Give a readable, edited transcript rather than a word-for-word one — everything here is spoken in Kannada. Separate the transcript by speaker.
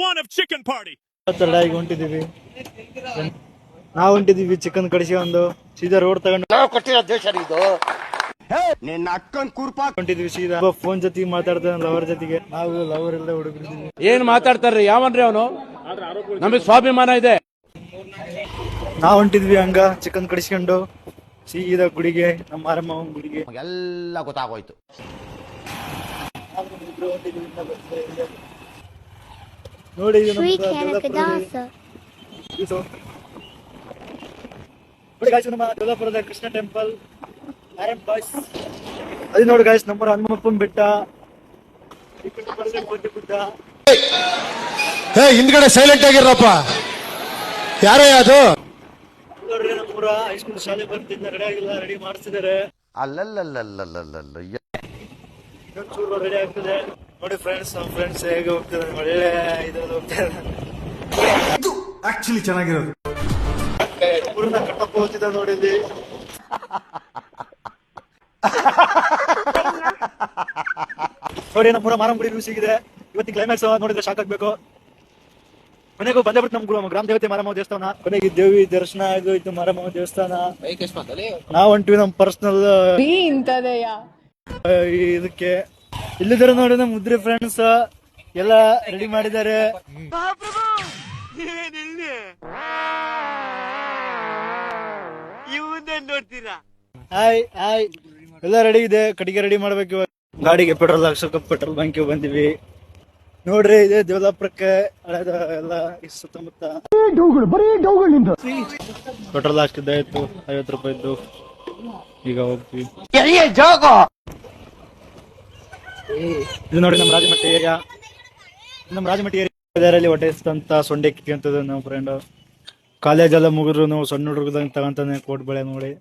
Speaker 1: one of Chicken Party.
Speaker 2: ತರಡಾಗಿ ಹೊಂಟಿದೀವಿ. ನಾವು ಹೊಂಟಿದೀವಿ ಚಿಕನ್ ಕಡಿಸ್ಕೊಂಡು ಸೀದಾ ರೋಡ್ ತಗೊಂಡು
Speaker 3: ನಾವು ಕೊಟ್ಟಿರೋ ದೇಶ ಇದು. ನಿನ್ನ ಅಕ್ಕನ್ ಕೂರ್ಪ
Speaker 2: ಹೊಂಟಿದೀವಿ ಸೀದಾ. ಫೋನ್ ಜೊತೆಗೆ ಮಾತಾಡ್ತಾನೆ ಲವರ್ ಜೊತೆಗೆ. ನಾವು ಲವರ್ ಎಲ್ಲ ಹುಡುಗಿರ್ತೀವಿ.
Speaker 4: ಏನ್ ಮಾತಾಡ್ತಾರ್ರಿ ಯಾವನ್ರಿ ಅವನು? ನಮಗೆ ಸ್ವಾಭಿಮಾನ ಇದೆ.
Speaker 2: ನಾವು ಹೊಂಟಿದ್ವಿ ಹಂಗ ಚಿಕನ್ ಕಡಿಸ್ಕೊಂಡು ಸೀದಾ ಗುಡಿಗೆ, ನಮ್ಮ ಮಾರಮ್ಮ ಗುಡಿಗೆ.
Speaker 3: ಎಲ್ಲ ಗೊತ್ತಾಗೋಯ್ತು.
Speaker 2: ನೋಡಿ ನಮ್ಮ ದೊಲಾಪುರದ ಕೃಷ್ಣ ಟೆಂಪಲ್ ಅದು ನೋಡಿ ಗಾಯ್ಸ್, ನಮ್ಮ ಹನುಮಪ್ಪನ ಬೆಟ್ಟ, ಗುಡ್ಡ.
Speaker 5: ಹಿಂದ್ಗಡೆ ಸೈಲೆಂಟ್ ಆಗಿರಪ್ಪ. ಯಾರೇ ಅದು?
Speaker 2: ನೋಡ್ರಿ ನಮ್ಮೂರ ಹೈಸ್ಕೂಲ್ ಶಾಲೆ ಬರ್ತಿದ್ದ ರೆಡಿ ಆಗಿಲ್ಲ, ರೆಡಿ ಮಾಡಿಸಿದಾರೆ.
Speaker 3: ಅಲ್ಲಲ್ಲಲ್ಲಲ್ಲಲ್ಲಲ್ಲ
Speaker 2: ಇನ್ನೊಂಚೂರು ರೆಡಿ ಆಗ್ತದೆ ನೋಡಿ ಫ್ರೆಂಡ್ಸ್. ನಮ್ಮ ಫ್ರೆಂಡ್ಸ್ ಹೇಗೆ ಹೋಗ್ತಾರೆ, ಒಳ್ಳೆ ಇದ್ರಲ್ಲಿ ಹೋಗ್ತಾರೆ.
Speaker 5: ಆಕ್ಚುಲಿ ಚೆನ್ನಾಗಿರೋದು.
Speaker 2: ಊರನ್ನ ಕಟ್ಟಪ್ಪ ಹೋಗ್ತಿದ್ದ ನೋಡಿದ್ವಿ. ನೋಡಿ ನಮ್ಮೂರ ಮಾರಮ್ಮ ಗುಡಿ ವ್ಯೂ ಸಿಗಿದೆ. ಇವತ್ತಿನ ಕ್ಲೈಮ್ಯಾಕ್ಸ್ ನೋಡಿದ್ರೆ ಶಾಕ್ ಆಗ್ಬೇಕು. ಮನೆಗೂ ಬಂದೇ ಬಿಟ್ಟು ನಮ್ಮ ಗ್ರಾಮ ದೇವತೆ ಮಾರಮ್ಮ ದೇವಸ್ಥಾನ. ಕೊನೆಗೆ ದೇವಿ ದರ್ಶನ ಆಗೋಯ್ತು, ಮಾರಮ್ಮ ದೇವಸ್ಥಾನ. ನಾವು ಹೊಂಟಿವಿ ನಮ್ಮ ಪರ್ಸನಲ್ ಇದಕ್ಕೆ. ಇಲ್ಲಿದ್ದಾರೆ ನೋಡಿ ನಮ್ಮ ಮುದ್ರಿ ಫ್ರೆಂಡ್ಸ್ ಎಲ್ಲ ರೆಡಿ ಮಾಡಿದ್ದಾರೆ. ಹಾಯ್ ಹಾಯ್, ಎಲ್ಲ ರೆಡಿ ಇದೆ. ಕಟ್ಟಿಗೆ ರೆಡಿ ಮಾಡ್ಬೇಕು. ಗಾಡಿಗೆ ಪೆಟ್ರೋಲ್ ಹಾಕ್ಸೋಕೆ ಪೆಟ್ರೋಲ್ ಬಂಕಿಗೆ ಬಂದಿವಿ. ನೋಡ್ರಿ ಇದೆ ದೇವಲಾಪುರಕ್ಕೆ ಹಳೆದ ಎಲ್ಲ ಸುತ್ತಮುತ್ತ ಪೆಟ್ರೋಲ್ ಹಾಕ್ತಿದ್ದಾಯ್ತು 50 ರೂಪಾಯಿದ್ದು. ಈಗ ಹೋಗ್ತೀವಿ. ಇದು ನೋಡಿ ನಮ್ಮ ರಾಜಮಟ್ಟಿ ಏರಿಯಾ. ನಮ್ಮ ರಾಜಮಟ್ಟಿ ಏರಿಯಾದಲ್ಲಿ ಹೊಟ್ಟೆ ಅಂತ ಸೊಂಡೆ ಕಿಕ್ಕಂತದ ನಮ್ಮ ಫ್ರೆಂಡ್. ಕಾಲೇಜ್ ಎಲ್ಲ ಮುಗಿದ್ರು ನಾವು ಸಣ್ಣ ಹುಡುಗದಂಗೆ ತಗೊಂತಾನೆ ಕೋಟ್ ಬೆಳೆ ನೋಡಿ.